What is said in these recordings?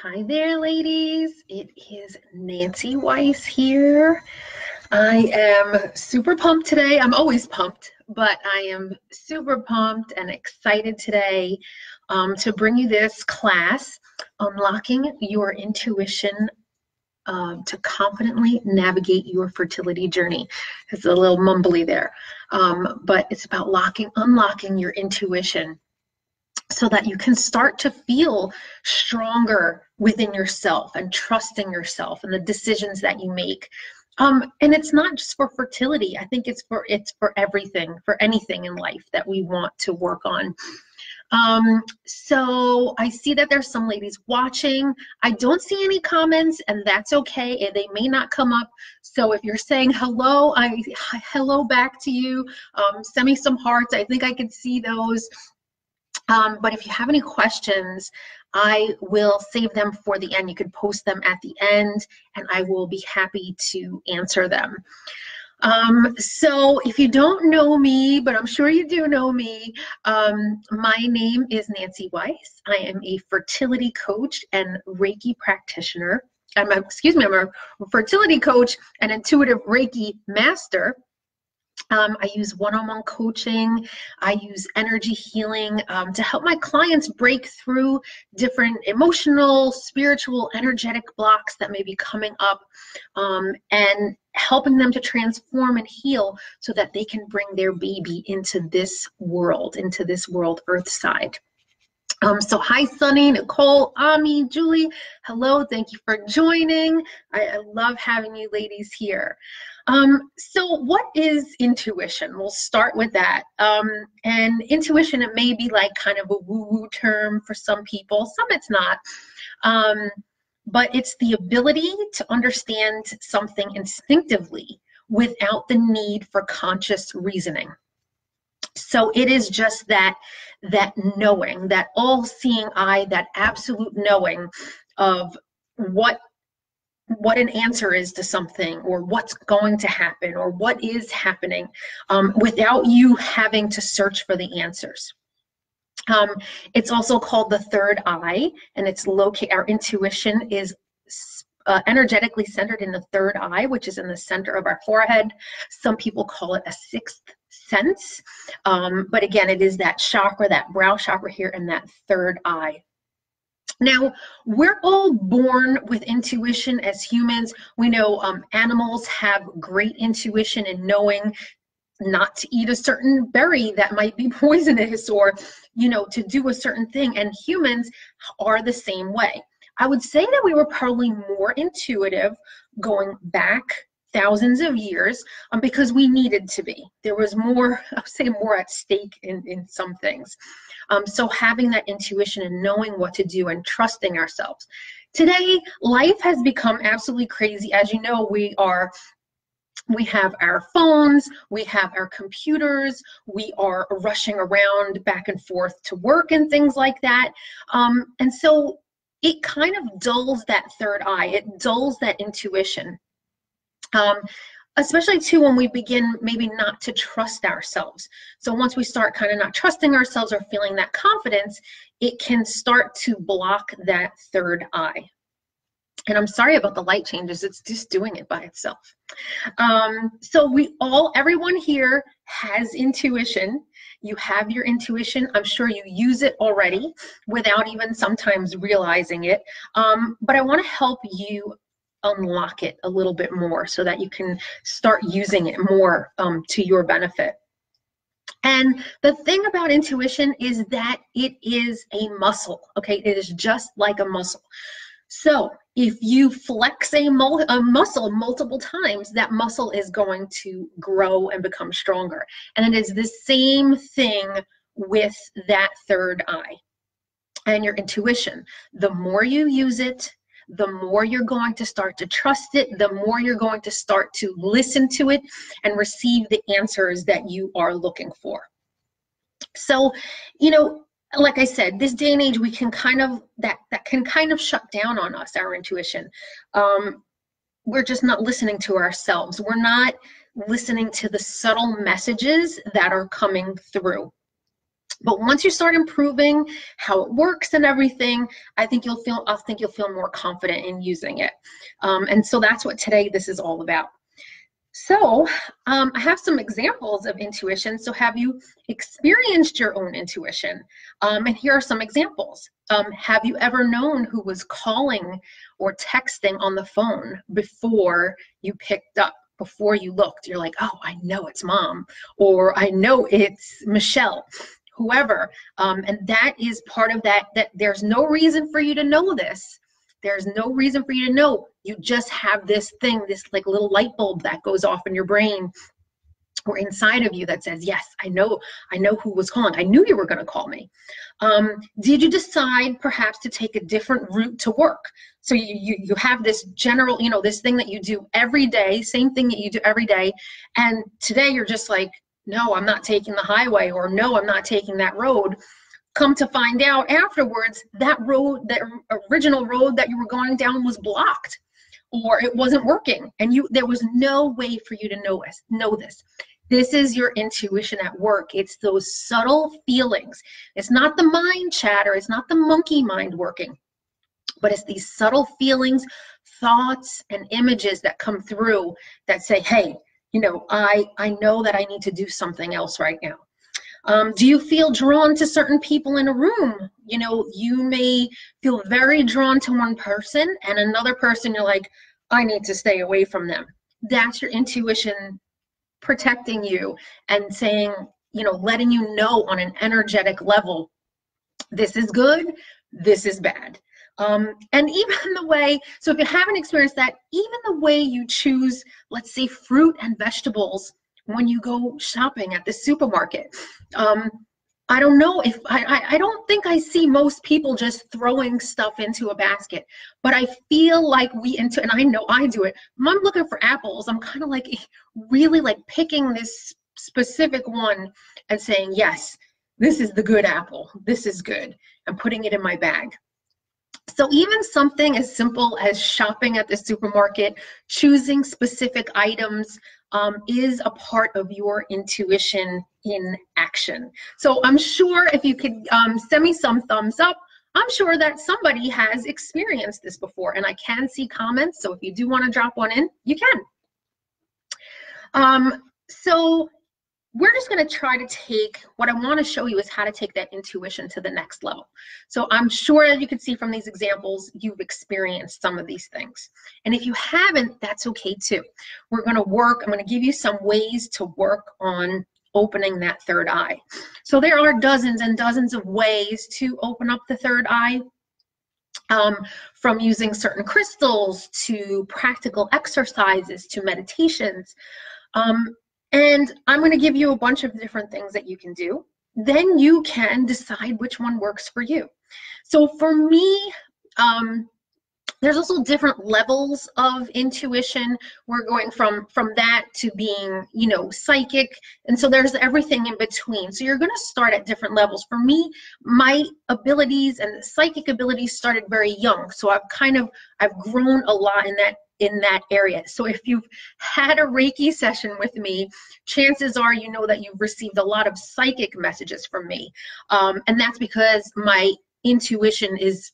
Hi there, ladies. It is Nancy Weiss here. I am super pumped today. I'm always pumped, but I am super pumped and excited today to bring you this class, Unlocking Your Intuition to Confidently Navigate Your Fertility Journey. It's a little mumbly there, but it's about unlocking your intuition so that you can start to feel stronger within yourself and trusting yourself and the decisions that you make. And it's not just for fertility. I think it's for everything, for anything in life that we want to work on. So I see that there's some ladies watching. I don't see any comments, and that's okay. They may not come up. So if you're saying hello, hello back to you. Send me some hearts. I think I can see those. But if you have any questions, I will save them for the end. You can post them at the end, and I will be happy to answer them. So if you don't know me, but I'm sure you do know me, my name is Nancy Weiss. I am a fertility coach and Reiki practitioner. I'm a fertility coach and intuitive Reiki master. I use one-on-one coaching. I use energy healing to help my clients break through different emotional, spiritual, energetic blocks that may be coming up, and helping them to transform and heal so that they can bring their baby into this world, Earth side. So hi, Sunny, Nicole, Ami, Julie. Hello, thank you for joining. I love having you ladies here. So what is intuition? We'll start with that. And intuition, it may be like kind of a woo-woo term for some people. Some it's not. But it's the ability to understand something instinctively without the need for conscious reasoning. So it is just that knowing, that all-seeing eye, that absolute knowing of what an answer is to something, or what's going to happen, or what is happening, without you having to search for the answers. It's also called the third eye, and it's our intuition is energetically centered in the third eye, which is in the center of our forehead. Some people call it a sixth sense, but again, it is that chakra, that brow chakra here, and that third eye. Now, we're all born with intuition as humans. We know animals have great intuition in knowing not to eat a certain berry that might be poisonous, or, to do a certain thing. And humans are the same way. I would say that we were probably more intuitive going back thousands of years, because we needed to be. There was more, I would say, more at stake in some things. So having that intuition and knowing what to do and trusting ourselves. Today, life has become absolutely crazy. As you know, we have our phones, we have our computers, we are rushing around back and forth to work and things like that. And so it kind of dulls that third eye. It dulls that intuition. Especially too when we begin maybe not to trust ourselves. So once we start kind of not trusting ourselves or feeling that confidence, it can start to block that third eye. And I'm sorry about the light changes, it's just doing it by itself. So everyone here has intuition. You have your intuition. I'm sure you use it already without even sometimes realizing it. But I want to help you unlock it a little bit more so that you can start using it more to your benefit. And the thing about intuition is that it is a muscle, okay? It is just like a muscle. So if you flex a muscle multiple times, that muscle is going to grow and become stronger. And it is the same thing with that third eye and your intuition. The more you use it, the more you're going to start to trust it, the more you're going to start to listen to it and receive the answers that you are looking for. So, like I said, this day and age, we can that can kind of shut down on us, our intuition. We're just not listening to ourselves. We're not listening to the subtle messages that are coming through. But once you start improving how it works and everything, I think you'll feel more confident in using it. And so that's what this is all about. So I have some examples of intuition. So have you experienced your own intuition? And here are some examples. Have you ever known who was calling or texting on the phone before you picked up, before you looked? You're like, oh, I know it's mom, or I know it's Michelle, whoever. And that is part of that there's no reason for you to know this. There's no reason for you to know. You just have this thing, this like little light bulb that goes off in your brain or inside of you that says, yes, I know who was calling. I knew you were going to call me. Did you decide perhaps to take a different route to work? So you have this general, this thing that you do every day, same thing that you do every day. And today you're just like, no, I'm not taking the highway, or no, I'm not taking that road. Come to find out afterwards, that road, the original road that you were going down was blocked, or it wasn't working, and there was no way for you to know this. This is your intuition at work. It's those subtle feelings. It's not the mind chatter. It's not the monkey mind working, but it's these subtle feelings, thoughts, and images that come through that say, hey, I know that I need to do something else right now. Do you feel drawn to certain people in a room? You may feel very drawn to one person, and another person you're like, I need to stay away from them. That's your intuition protecting you and saying, letting you know on an energetic level, this is good, this is bad. And even the way, so if you haven't experienced that, even the way you choose, let's say, fruit and vegetables when you go shopping at the supermarket. I don't know if, I don't think I see most people just throwing stuff into a basket, but I feel like and I know I do it. When I'm looking for apples, I'm kind of like really like picking this specific one and saying, yes, this is the good apple. This is good. I'm putting it in my bag. So even something as simple as shopping at the supermarket, choosing specific items, is a part of your intuition in action. So I'm sure if you could send me some thumbs up, I'm sure that somebody has experienced this before, and I can see comments. So if you do want to drop one in, you can. So we're just going to try to take, what I want to show you is how to take that intuition to the next level. So I'm sure that you can see from these examples, you've experienced some of these things. And if you haven't, that's okay too. We're going to work, I'm going to give you some ways to work on opening that third eye. So there are dozens and dozens of ways to open up the third eye. From using certain crystals to practical exercises to meditations. And I'm going to give you a bunch of different things that you can do. Then you can decide which one works for you. So for me, there's also different levels of intuition. We're going from that to being, psychic. And so there's everything in between. So you're going to start at different levels. For me, my abilities and psychic abilities started very young. So I've grown a lot in that area. So if you've had a Reiki session with me, chances are that you've received a lot of psychic messages from me. And that's because my intuition is,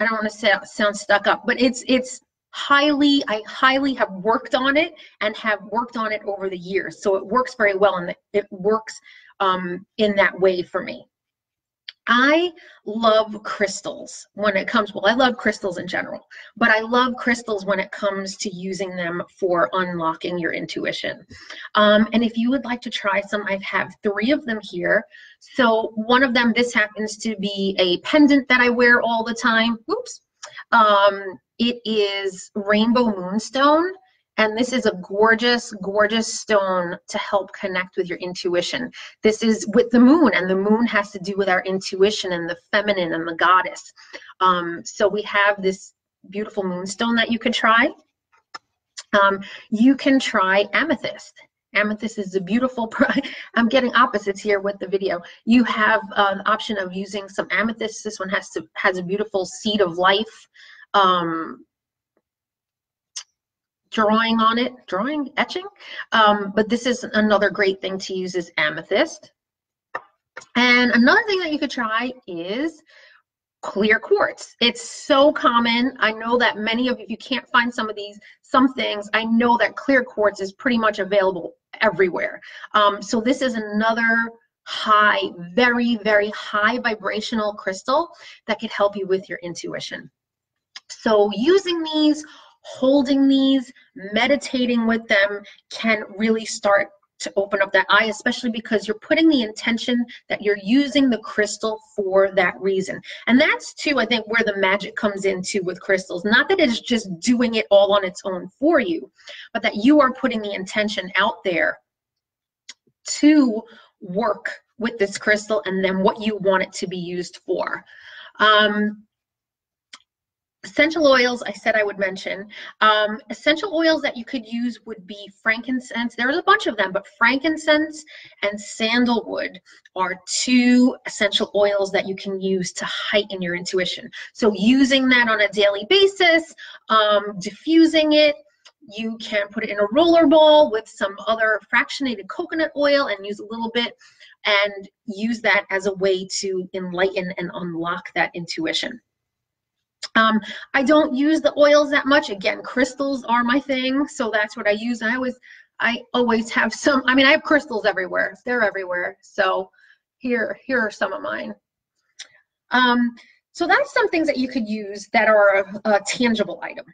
I don't want to sound stuck up, but I highly have worked on it and have worked on it over the years. So it works very well, and it works in that way for me. I love crystals when it comes, I love crystals in general, but I love crystals when it comes to using them for unlocking your intuition. And if you would like to try some, I have 3 of them here. So one of them, this happens to be a pendant that I wear all the time. Oops. It is Rainbow Moonstone. And this is a gorgeous, gorgeous stone to help connect with your intuition. This is with the moon, and the moon has to do with our intuition and the feminine and the goddess. So we have this beautiful moonstone that you could try. You can try amethyst. Amethyst is a beautiful, I'm getting opposites here with the video. You have an option of using some amethyst. This one has a beautiful seed of life. Drawing on it, etching. But this is another great thing to use is amethyst. And another thing that you could try is clear quartz. It's so common. I know that many of you, if you can't find some things, I know that clear quartz is pretty much available everywhere. So this is another high, very, very high vibrational crystal that could help you with your intuition. So using these, holding these, meditating with them can really start to open up that eye, especially because you're putting the intention that you're using the crystal for that reason. And that's too, I think, where the magic comes into with crystals. Not that it's just doing it all on its own for you, but that you are putting the intention out there to work with this crystal and then what you want it to be used for. Essential oils, I said I would mention. Essential oils that you could use would be frankincense. There's a bunch of them, but frankincense and sandalwood are two essential oils that you can use to heighten your intuition. So using that on a daily basis, diffusing it, you can put it in a roller ball with some other fractionated coconut oil and use a little bit and use that as a way to enlighten and unlock that intuition. I don't use the oils that much. Again, crystals are my thing, so that's what I use. I always have some. I mean, I have crystals everywhere. They're everywhere. So here are some of mine. So that's some things that you could use that are a tangible item.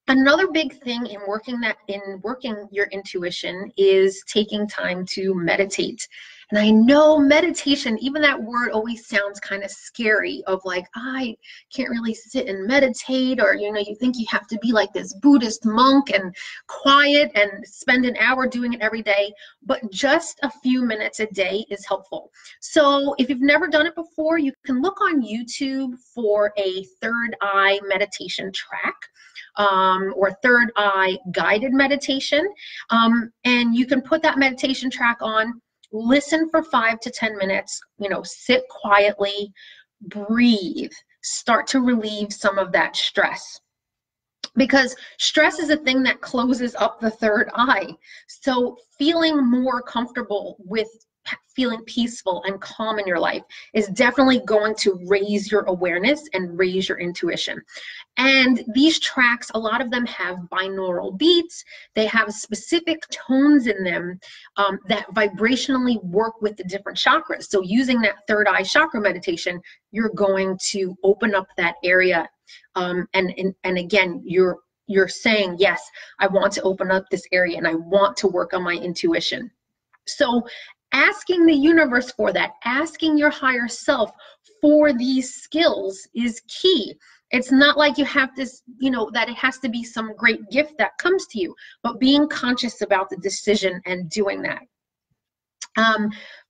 Another big thing in working your intuition is taking time to meditate. And I know meditation, even that word always sounds kind of scary, of like, I can't really sit and meditate, or, you know, you think you have to be like this Buddhist monk and quiet and spend an hour doing it every day, but just a few minutes a day is helpful. So if you've never done it before, you can look on YouTube for a third eye meditation track. Or third eye guided meditation, and you can put that meditation track on, listen for 5 to 10 minutes, you know, sit quietly, breathe, start to relieve some of that stress. Because stress is a thing that closes up the third eye. So feeling more comfortable with feeling peaceful and calm in your life is definitely going to raise your awareness and raise your intuition. And these tracks, a lot of them have binaural beats. They have specific tones in them that vibrationally work with the different chakras. So using that third eye chakra meditation, you're going to open up that area. And again, you're saying, yes, I want to open up this area and I want to work on my intuition. So asking the universe for that, asking your higher self for these skills is key. It's not like you have this, you know, that it has to be some great gift that comes to you, but being conscious about the decision and doing that.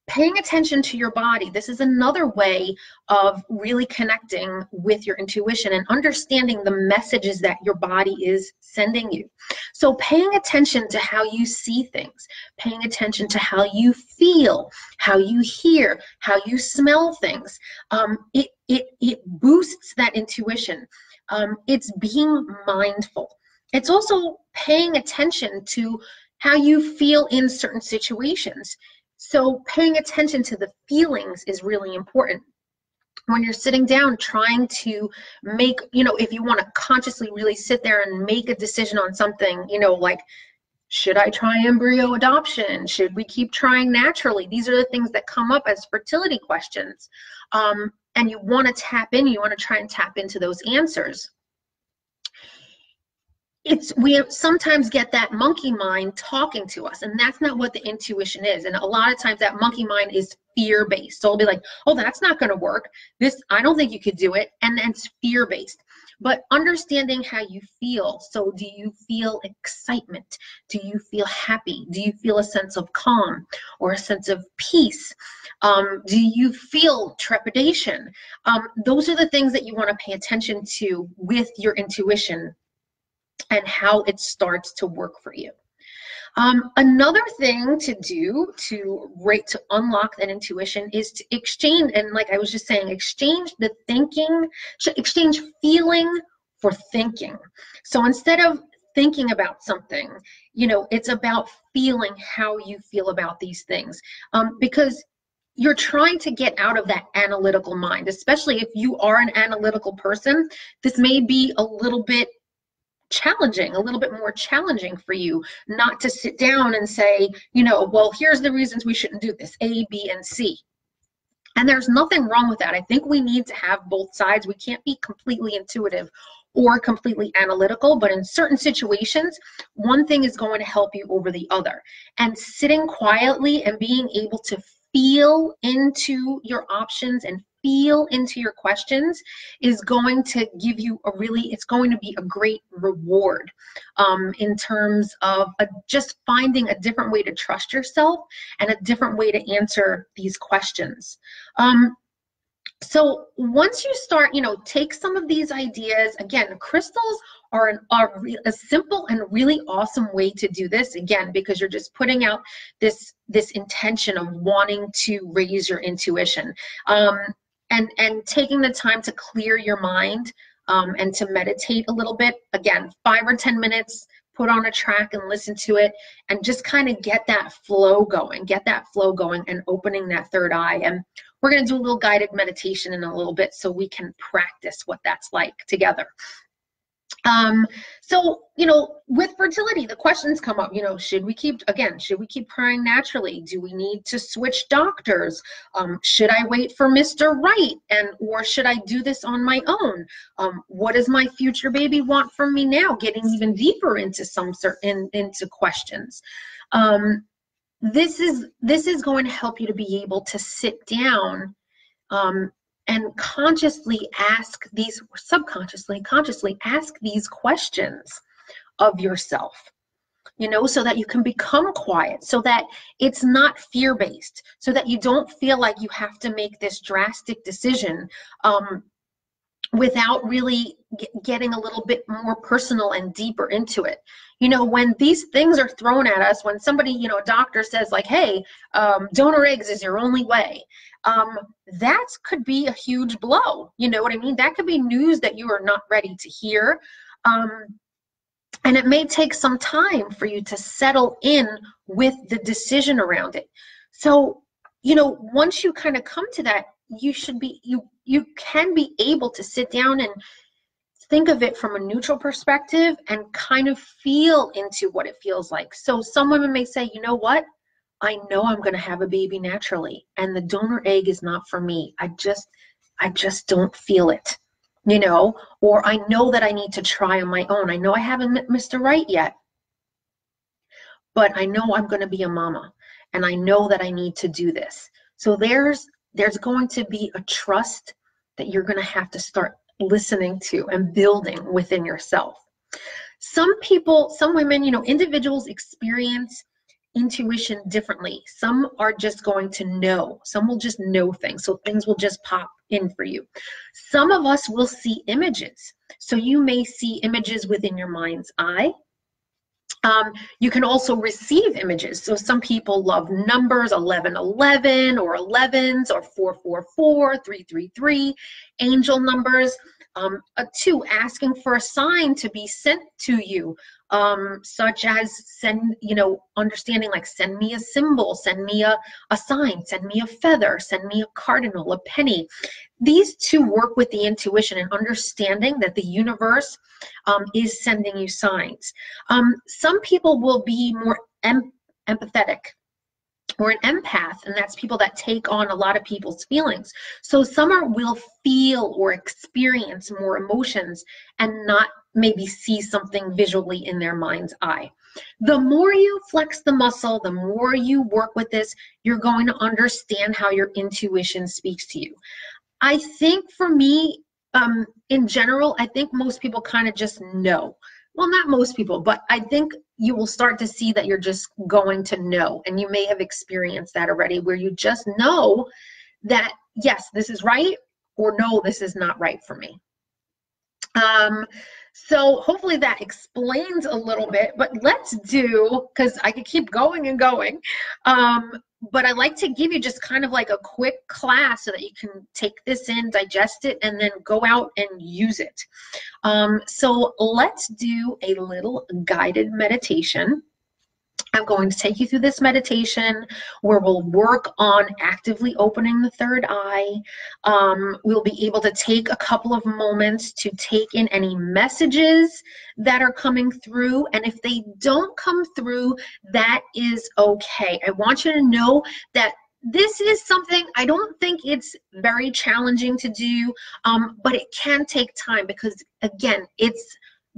Paying attention to your body. This is another way of really connecting with your intuition and understanding the messages that your body is sending you. So paying attention to how you see things, paying attention to how you feel, how you hear, how you smell things. It boosts that intuition. It's being mindful. It's also paying attention to how you feel in certain situations. So paying attention to the feelings is really important. When you're sitting down trying to make, you know, if you want to consciously really sit there and make a decision on something, you know, like, should I try embryo adoption? Should we keep trying naturally? These are the things that come up as fertility questions. And you want to tap in, you want to try and tap into those answers. We sometimes get that monkey mind talking to us, and that's not what the intuition is. And a lot of times that monkey mind is fear-based. So it'll be like, oh, that's not going to work. I don't think you could do it. And it's fear-based. But understanding how you feel. So do you feel excitement? Do you feel happy? Do you feel a sense of calm or a sense of peace? Do you feel trepidation? Those are the things that you want to pay attention to with your intuition and how it starts to work for you. Another thing to do to unlock that intuition is to exchange, and like I was just saying, exchange feeling for thinking. So instead of thinking about something, you know, it's about feeling how you feel about these things. Because you're trying to get out of that analytical mind, especially if you are an analytical person. This may be a little bit challenging, a little bit more challenging for you, not to sit down and say, you know, well, here's the reasons we shouldn't do this, A, B, and C. And there's nothing wrong with that. I think we need to have both sides. We can't be completely intuitive or completely analytical, but in certain situations, one thing is going to help you over the other. And sitting quietly and being able to feel into your options and feel into your questions is going to give you a really, it's going to be a great reward in terms of just finding a different way to trust yourself and a different way to answer these questions. So once you start, you know, take some of these ideas. Again, crystals are a simple and really awesome way to do this, again, because you're just putting out this intention of wanting to raise your intuition, and taking the time to clear your mind, and to meditate a little bit. Again, 5 or 10 minutes, put on a track and listen to it, and just kind of get that flow going, and opening that third eye. And we're going to do a little guided meditation in a little bit so we can practice what that's like together. So, you know, with fertility, the questions come up, you know, should we keep prying naturally? Do we need to switch doctors? Should I wait for Mr. Right? Or should I do this on my own? What does my future baby want from me now? Getting even deeper into into questions. This is going to help you to be able to sit down, and consciously ask these, or subconsciously, consciously ask these questions of yourself, you know, so that you can become quiet, so that it's not fear-based, so that you don't feel like you have to make this drastic decision without really getting a little bit more personal and deeper into it. You know, when these things are thrown at us, when somebody, you know, a doctor says like, hey, donor eggs is your only way, that could be a huge blow. You know what I mean? That could be news that you are not ready to hear. And it may take some time for you to settle in with the decision around it. So, you know, once you kind of come to that, you can be able to sit down and think of it from a neutral perspective and kind of feel into what it feels like. So some women may say, you know what? I know I'm going to have a baby naturally, and the donor egg is not for me. I just don't feel it, you know, or I know that I need to try on my own. I know I haven't met Mr. Right yet, but I know I'm going to be a mama, and I know that I need to do this. So there's going to be a trust that you're going to have to start listening to and building within yourself. Some people, some women, you know, individuals experience intuition differently. Some are just going to know. Some will just know things. So things will just pop in for you. Some of us will see images. So you may see images within your mind's eye. You can also receive images. So some people love numbers, 1111 or 11s, or 444, 333, angel numbers. 2, asking for a sign to be sent to you, such as understanding, like send me a symbol, send me a sign, send me a feather, send me a cardinal, a penny. These 2 work with the intuition and understanding that the universe is sending you signs. Some people will be more empathetic, or an empath, and that's people that take on a lot of people's feelings. So some will feel or experience more emotions and not maybe see something visually in their mind's eye. The more you flex the muscle, the more you work with this, you're going to understand how your intuition speaks to you. I think for me, in general, I think most people kind of just know. Well, not most people, but I think you will start to see that you're just going to know. And you may have experienced that already, where you just know that, yes, this is right, or no, this is not right for me. So hopefully that explains a little bit, but let's do, because I could keep going and going, but I like to give you just kind of like a quick class so that you can take this in, digest it, and then go out and use it. So let's do a little guided meditation. I'm going to take you through this meditation where we'll work on actively opening the third eye. We'll be able to take a couple of moments to take in any messages that are coming through. And if they don't come through, that is okay. I want you to know that this is something, I don't think it's very challenging to do, but it can take time because, again, it's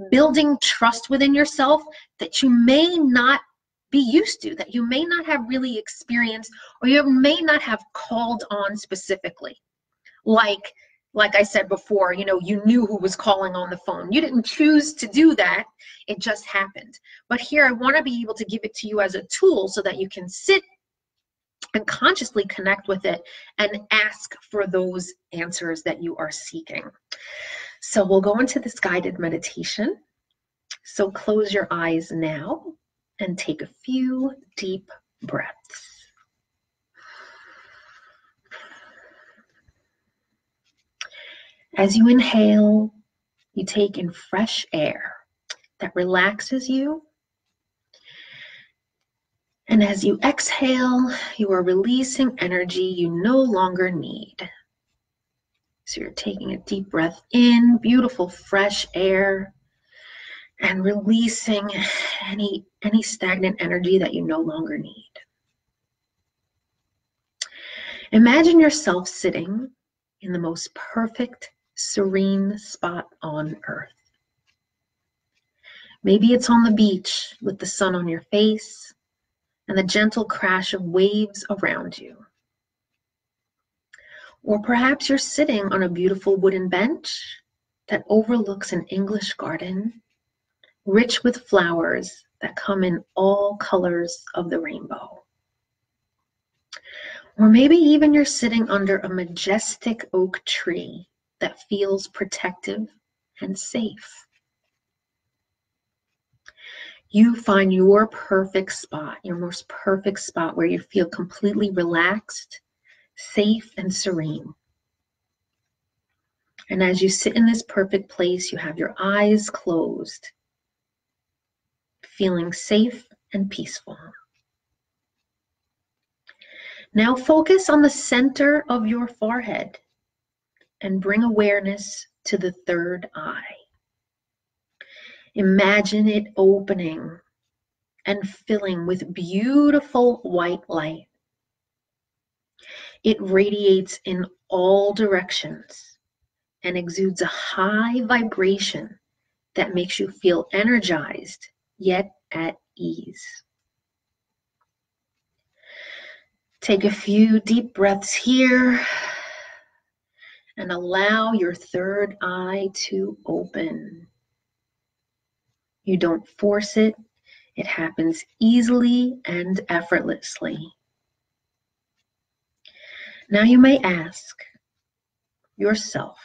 building trust within yourself that you may not be used to, that you may not have really experienced, or you may not have called on specifically. Like I said before, you know, you knew who was calling on the phone. You didn't choose to do that. It just happened. But here, I want to be able to give it to you as a tool so that you can sit and consciously connect with it and ask for those answers that you are seeking. So we'll go into this guided meditation. So close your eyes now and take a few deep breaths. As you inhale, you take in fresh air that relaxes you. And as you exhale, you are releasing energy you no longer need. So you're taking a deep breath in, beautiful fresh air, and releasing any stagnant energy that you no longer need. Imagine yourself sitting in the most perfect, serene spot on earth. Maybe it's on the beach with the sun on your face and the gentle crash of waves around you. Or perhaps you're sitting on a beautiful wooden bench that overlooks an English garden, rich with flowers that come in all colors of the rainbow. Or maybe even you're sitting under a majestic oak tree that feels protective and safe. You find your perfect spot, your most perfect spot where you feel completely relaxed, safe, and serene. And as you sit in this perfect place, you have your eyes closed, feeling safe and peaceful. Now focus on the center of your forehead and bring awareness to the third eye. Imagine it opening and filling with beautiful white light. It radiates in all directions and exudes a high vibration that makes you feel energized yet at ease. Take a few deep breaths here and allow your third eye to open. You don't force it. It happens easily and effortlessly. Now you may ask yourself,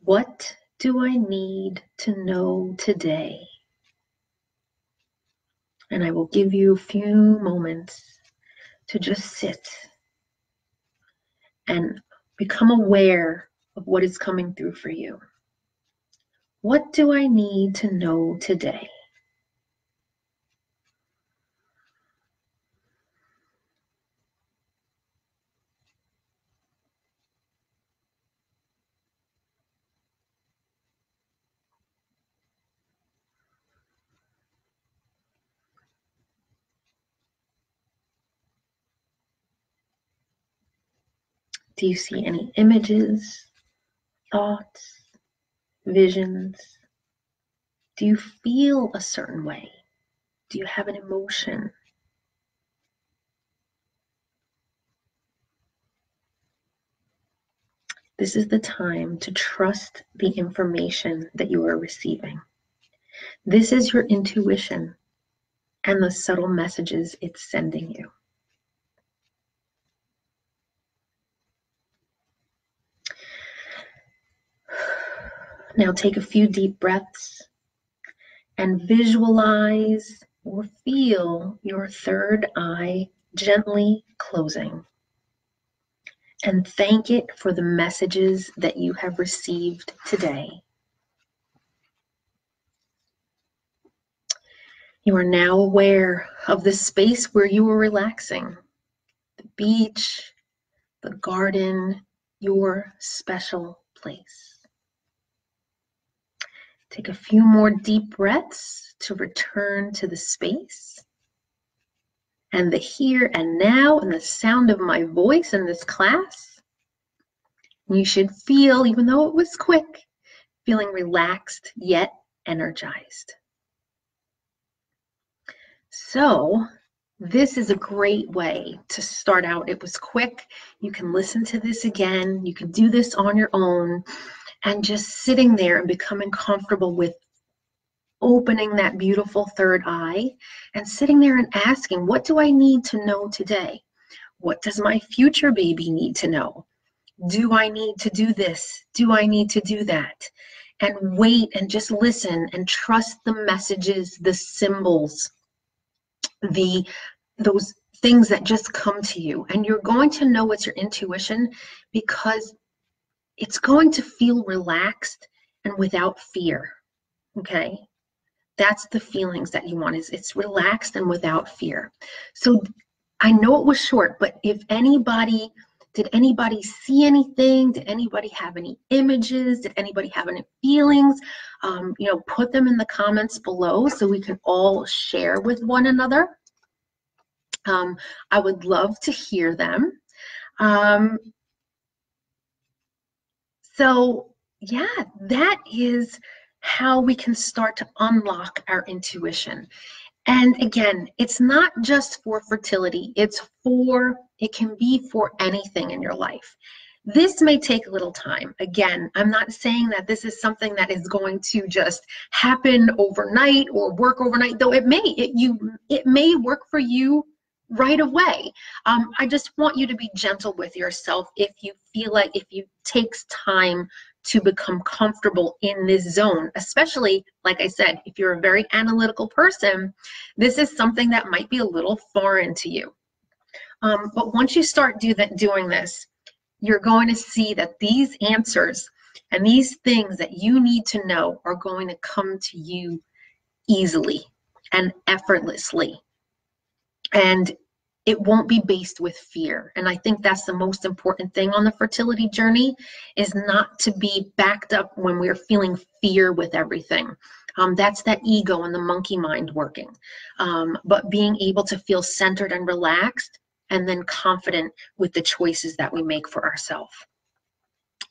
what do I need to know today? And I will give you a few moments to just sit and become aware of what is coming through for you. What do I need to know today? Do you see any images, thoughts, visions? Do you feel a certain way? Do you have an emotion? This is the time to trust the information that you are receiving. This is your intuition and the subtle messages it's sending you. Now take a few deep breaths and visualize or feel your third eye gently closing. And thank it for the messages that you have received today. You are now aware of the space where you were relaxing, the beach, the garden, your special place. Take a few more deep breaths to return to the space and the here and now and the sound of my voice in this class. You should feel, even though it was quick, feeling relaxed yet energized. So this is a great way to start out. It was quick. You can listen to this again. You can do this on your own, and just sitting there and becoming comfortable with opening that beautiful third eye and sitting there and asking, what do I need to know today? What does my future baby need to know? Do I need to do this? Do I need to do that? And wait and just listen and trust the messages, the symbols, those things that just come to you. And you're going to know it's your intuition because it's going to feel relaxed and without fear. Okay? That's the feelings that you want. It's relaxed and without fear. So I know it was short, but if anybody, did anybody see anything? Did anybody have any images? Did anybody have any feelings? Put them in the comments below so we can all share with one another. I would love to hear them. So yeah, that is how we can start to unlock our intuition. And again, it's not just for fertility, it can be for anything in your life. This may take a little time. Again, I'm not saying that this is something that is going to just happen overnight or work overnight, though it may work for you right away. I just want you to be gentle with yourself if you feel like it takes time to become comfortable in this zone, especially, like I said, if you're a very analytical person, this is something that might be a little foreign to you. But once you start doing this, you're going to see that these answers and these things that you need to know are going to come to you easily and effortlessly. And it won't be based with fear. And I think that's the most important thing on the fertility journey, is not to be backed up when we're feeling fear with everything. That's that ego and the monkey mind working. But being able to feel centered and relaxed, and then confident with the choices that we make for ourselves.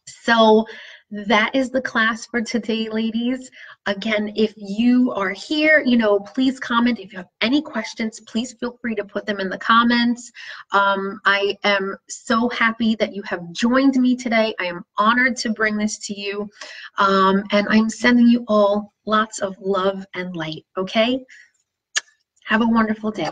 So that is the class for today, ladies. Again, if you are here, please comment. If you have any questions, please feel free to put them in the comments. I am so happy that you have joined me today. I am honored to bring this to you. And I'm sending you all lots of love and light, okay? Have a wonderful day.